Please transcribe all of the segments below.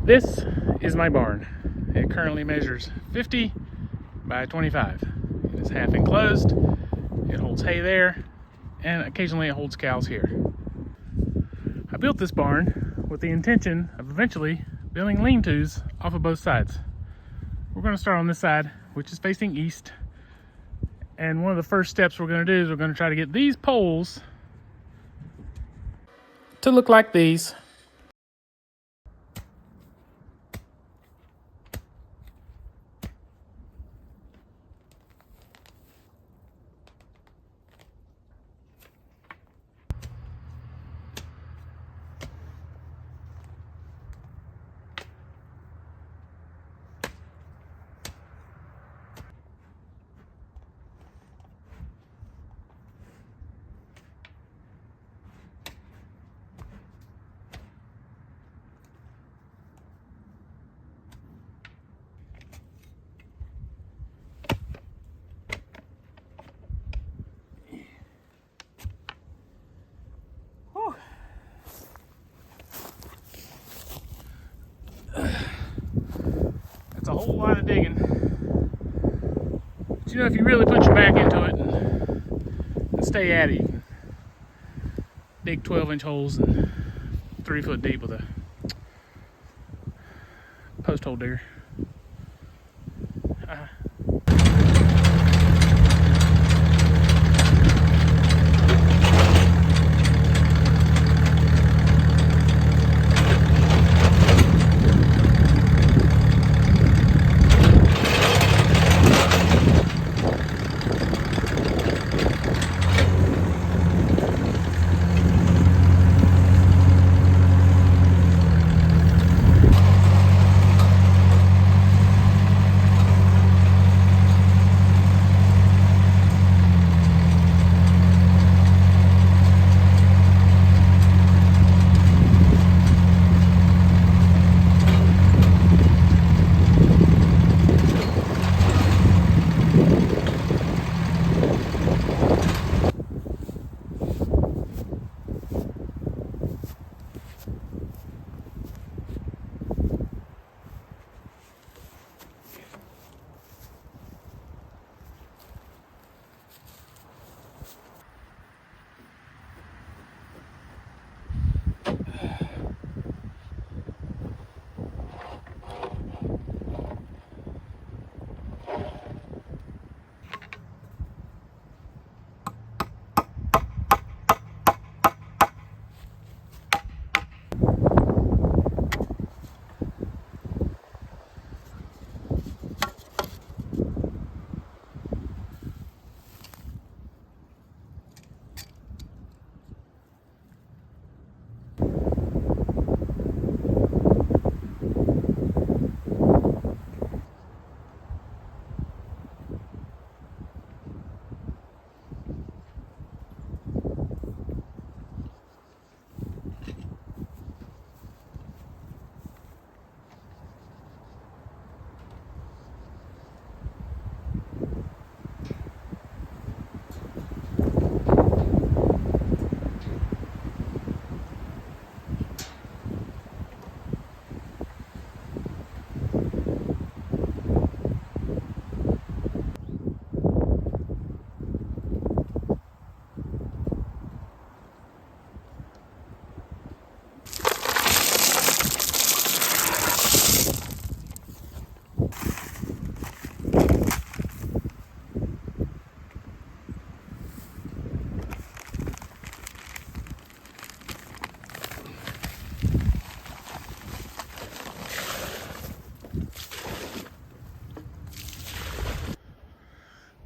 This is my barn. It currently measures 50 by 25. It is half enclosed. It holds hay there, and occasionally it holds cows here. I built this barn with the intention of eventually building lean-tos off of both sides. We're going to start on this side, which is facing east. And one of the first steps we're going to do is we're going to try to get these poles to look like these. That's a whole lot of digging. But you know, if you really put your back into it and stay at it, you can dig 12-inch holes and 3 foot deep with a post hole digger.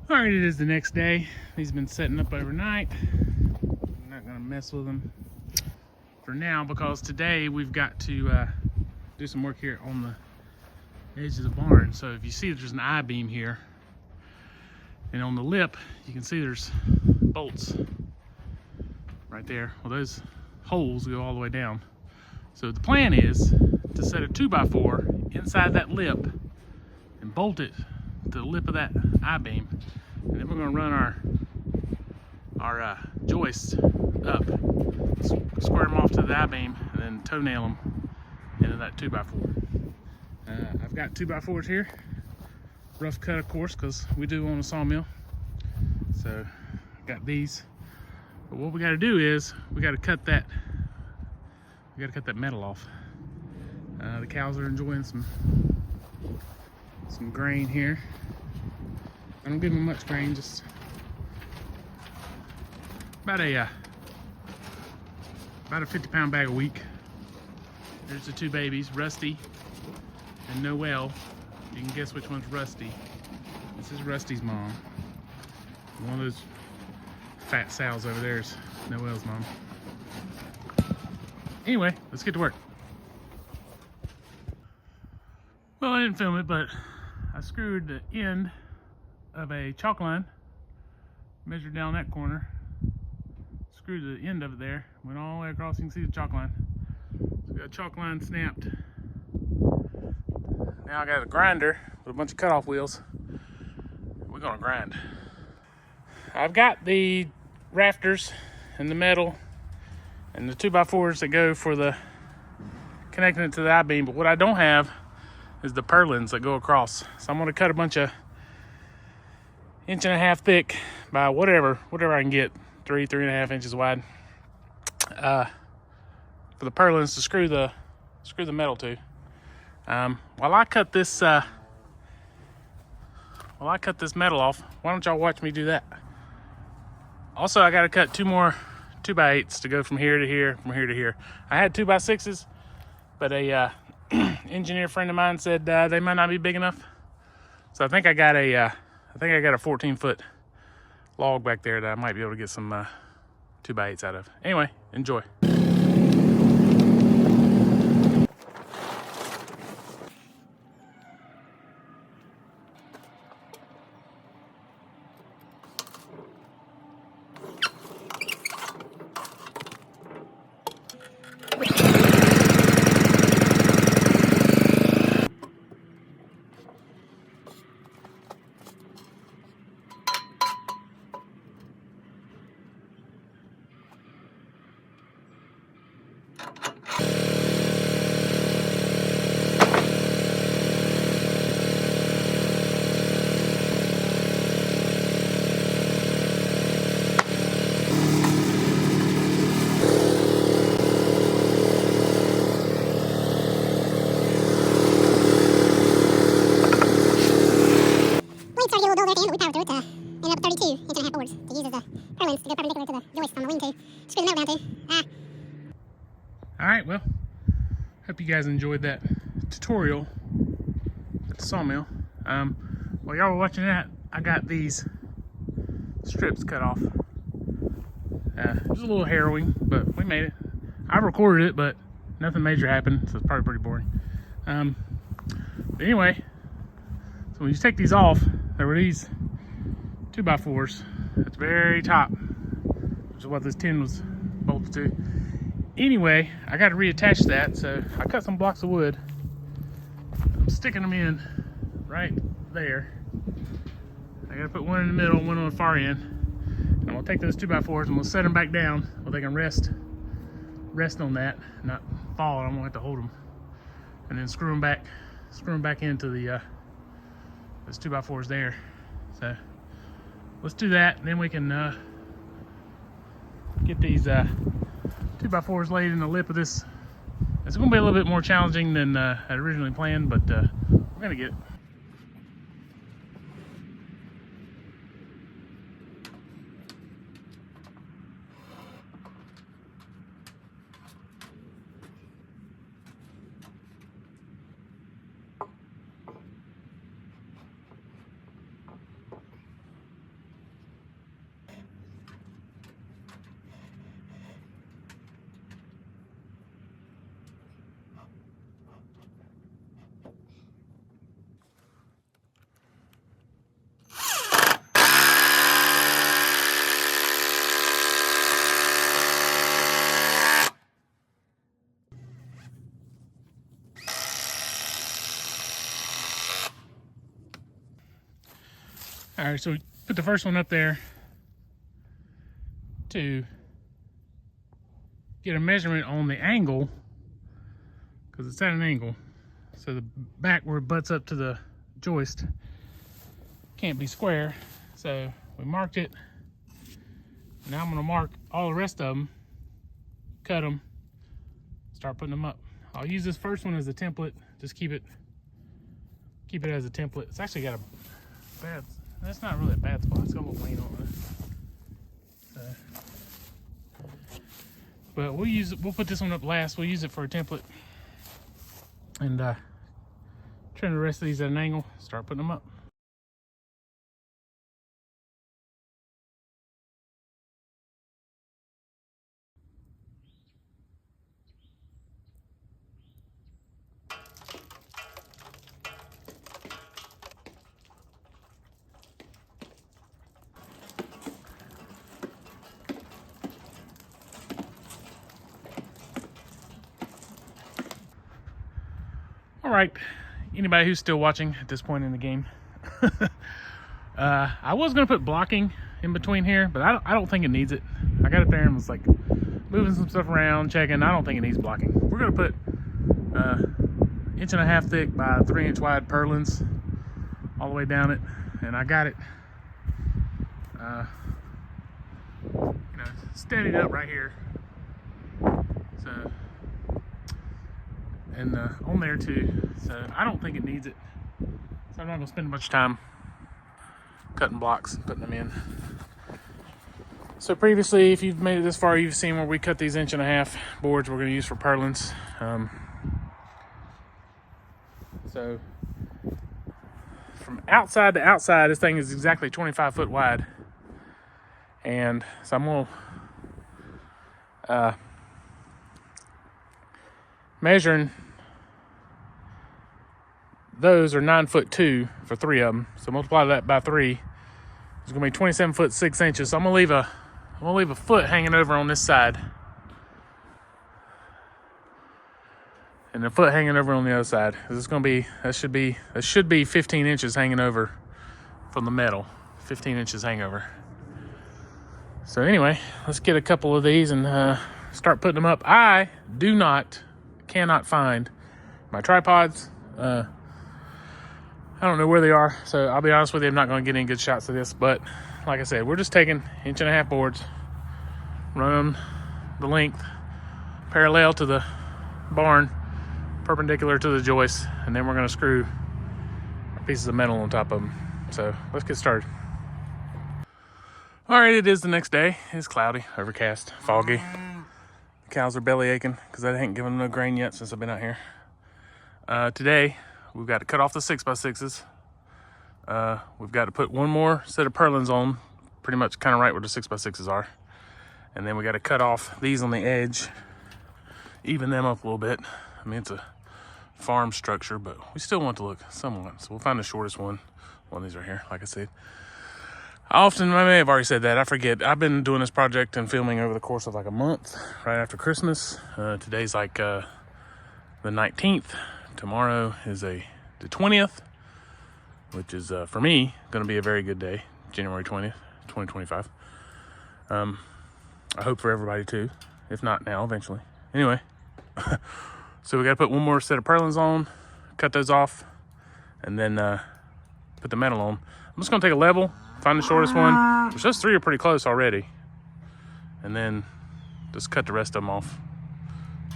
Alright, it is the next day. He's been setting up overnight. I'm not gonna mess with him for now because today we've got to do some work here on the edge of the barn. So if you see there's an I-beam here, and on the lip you can see there's bolts right there. Well, those holes go all the way down. So the plan is to set a 2x4 inside that lip and bolt it to the lip of that I-beam, and then we're going to run our joists up, square them off to the I-beam, and then toenail them into that 2x4. I've got 2x4s here, rough cut of course, because we do own a sawmill. So got these. But what we got to do is we got to cut that metal off. The cows are enjoying some grain here. I don't give them much grain, just about a 50-pound bag a week. There's the two babies, Rusty and Noelle. You can guess which one's Rusty. This is Rusty's mom. One of those fat sows over there is Noelle's mom. Anyway, let's get to work. Well, I didn't film it, but I screwed the end of a chalk line, measured down that corner, screwed the end of it there, went all the way across. You can see the chalk line. So we got a chalk line snapped. Now I got a grinder with a bunch of cutoff wheels. We're gonna grind. I've got the rafters and the metal and the 2x4s that go for the connecting it to the I-beam, but what I don't have is the purlins that go across. So I'm gonna cut a bunch of 1.5 inch thick by whatever I can get, 3.5 inches wide, for the purlins to screw the metal to. While I cut this metal off, why don't y'all watch me do that? Also, I got to cut 2 more 2x8s to go from here to here, from here to here. I had 2x6s, but a engineer friend of mine said they might not be big enough. So I think I got a 14-foot log back there that I might be able to get some 2x8s out of. Anyway, enjoy. Alright, well, hope you guys enjoyed that tutorial at the sawmill. While y'all were watching that, I got these strips cut off. It was a little harrowing, but we made it. I recorded it, but nothing major happened, so it's probably pretty boring. But anyway, so when you take these off, there were these 2x4s at the very top, which is what this tin was bolted to. Anyway, I got to reattach that, so I cut some blocks of wood. I'm sticking them in right there. I got to put one in the middle, one on the far end. And I'm going to take those 2x4s and we'll set them back down where they can rest on that, not fall. I'm going to have to hold them. And then screw them back into the those 2x4s there. So let's do that, and then we can get these 2x4s laid in the lip of this. It's going to be a little bit more challenging than I originally planned, but we're going to get it. All right, so we put the first one up there to get a measurement on the angle, because it's at an angle. So the back where it butts up to the joist can't be square. So we marked it. Now I'm gonna mark all the rest of them, cut them, start putting them up. I'll use this first one as a template. Just keep it as a template. It's actually got a bad, that's not really a bad spot. It's got a little lean on it. But we'll put this one up last. We'll use it for a template. And trim the rest of these at an angle, start putting them up. All right, anybody who's still watching at this point in the game, I was gonna put blocking in between here, but I don't think it needs it. I got it there and was like moving some stuff around, checking. I don't think it needs blocking. We're gonna put 1.5 inch thick by 3 inch wide purlins all the way down it, and I got it, steadied up right here. So. And on there too, so I don't think it needs it. So I'm not gonna spend much time cutting blocks and putting them in. So previously, if you've made it this far, you've seen where we cut these 1.5 inch boards we're gonna use for purlins. So from outside to outside, this thing is exactly 25 foot wide. And so I'm gonna measuring those are 9'2" for 3 of them. So multiply that by 3. It's gonna be 27 foot 6 inches. So I'm gonna leave a foot hanging over on this side, and a foot hanging over on the other side. That should be 15 inches hanging over from the metal. 15 inches hangover. So anyway, let's get a couple of these and start putting them up. I cannot find my tripods. I don't know where they are, so I'll be honest with you, I'm not going to get any good shots of this. But like I said, we're just taking 1.5 inch boards, running the length parallel to the barn, perpendicular to the joist, and then we're going to screw pieces of metal on top of them. So let's get started. All right, it is the next day. It's cloudy, overcast, foggy. The cows are belly aching because I haven't given them no grain yet since I've been out here. Today, we've got to cut off the 6x6s. We've got to put one more set of purlins on, pretty much kind of right where the 6x6s are. And then we got to cut off these on the edge, even them up a little bit. I mean, it's a farm structure, but we still want to look somewhat. So we'll find the shortest one of these right here, like I said. I may have already said that, I forget. I've been doing this project and filming over the course of like a month, right after Christmas. Today's like the 19th. Tomorrow is the 20th, which is, for me, going to be a very good day, January 20th, 2025. I hope for everybody too, if not now, eventually. Anyway, so we got to put one more set of purlins on, cut those off, and then put the metal on. I'm just going to take a level, find the shortest one, which those 3 are pretty close already, and then just cut the rest of them off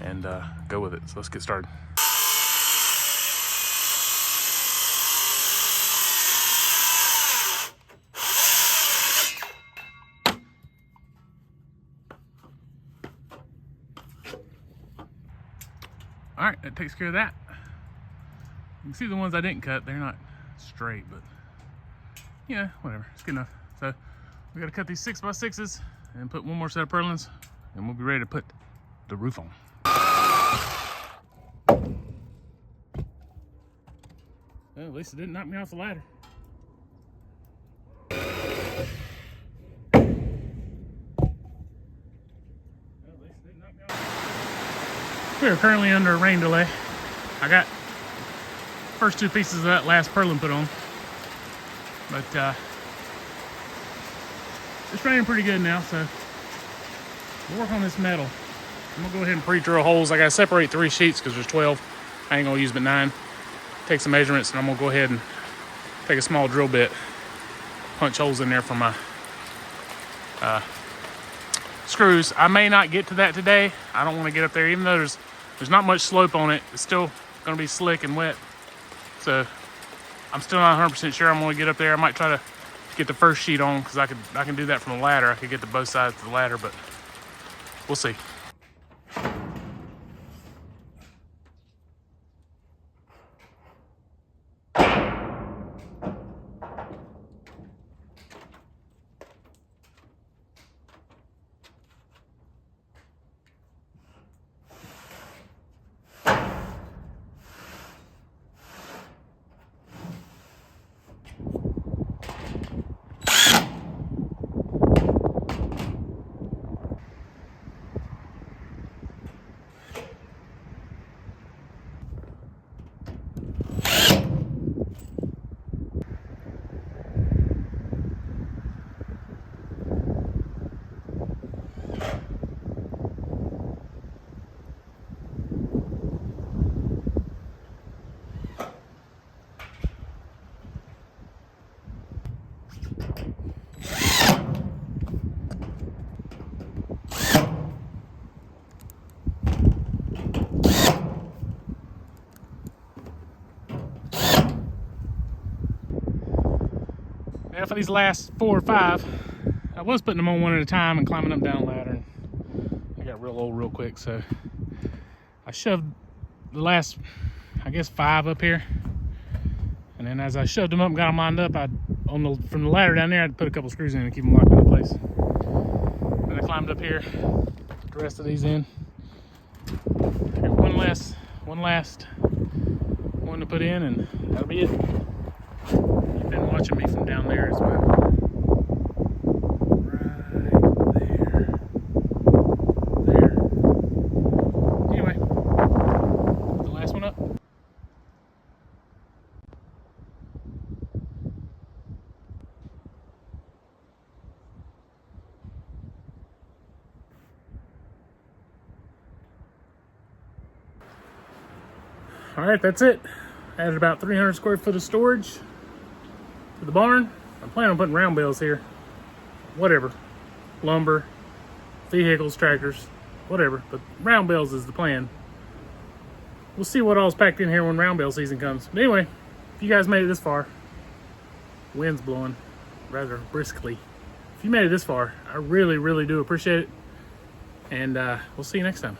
and go with it. So let's get started. All right, that takes care of that. You can see the ones I didn't cut, they're not straight, but yeah, whatever, it's good enough. So we gotta cut these 6x6s and put one more set of purlins, and we'll be ready to put the roof on. Well, at least it didn't knock me off the ladder. We are currently under a rain delay. I got first 2 pieces of that last purlin put on, but it's raining pretty good now, so we'll work on this metal. I'm gonna go ahead and pre-drill holes. I gotta separate 3 sheets because there's 12. I ain't gonna use but 9. Take some measurements, and I'm gonna go ahead and take a small drill bit, punch holes in there for my screws. I may not get to that today. I don't want to get up there, even though there's not much slope on it. It's still gonna be slick and wet, so I'm still not 100% sure I'm gonna get up there. I might try to get the first sheet on, because I can do that from the ladder. I could get to both sides of the ladder, but we'll see. Now for these last 4 or 5, I was putting them on one at a time and climbing up down the ladder, and I got real old real quick, so I shoved the last, I guess, 5 up here, and then as I shoved them up and got them lined up, from the ladder down there, I'd put a couple screws in and keep them locked into place. Then I climbed up here, put the rest of these in. I got one last one to put in, and that'll be it. You've been watching me from down there as well. Right there. There. Anyway, the last one up. All right, that's it. Added about 300 square foot of storage to the barn. I'm planning on putting round bales here. Whatever. Lumber, vehicles, tractors, whatever. But round bales is the plan. We'll see what all's packed in here when round bale season comes. But anyway, if you guys made it this far, wind's blowing rather briskly. If you made it this far, I really, really do appreciate it. And we'll see you next time.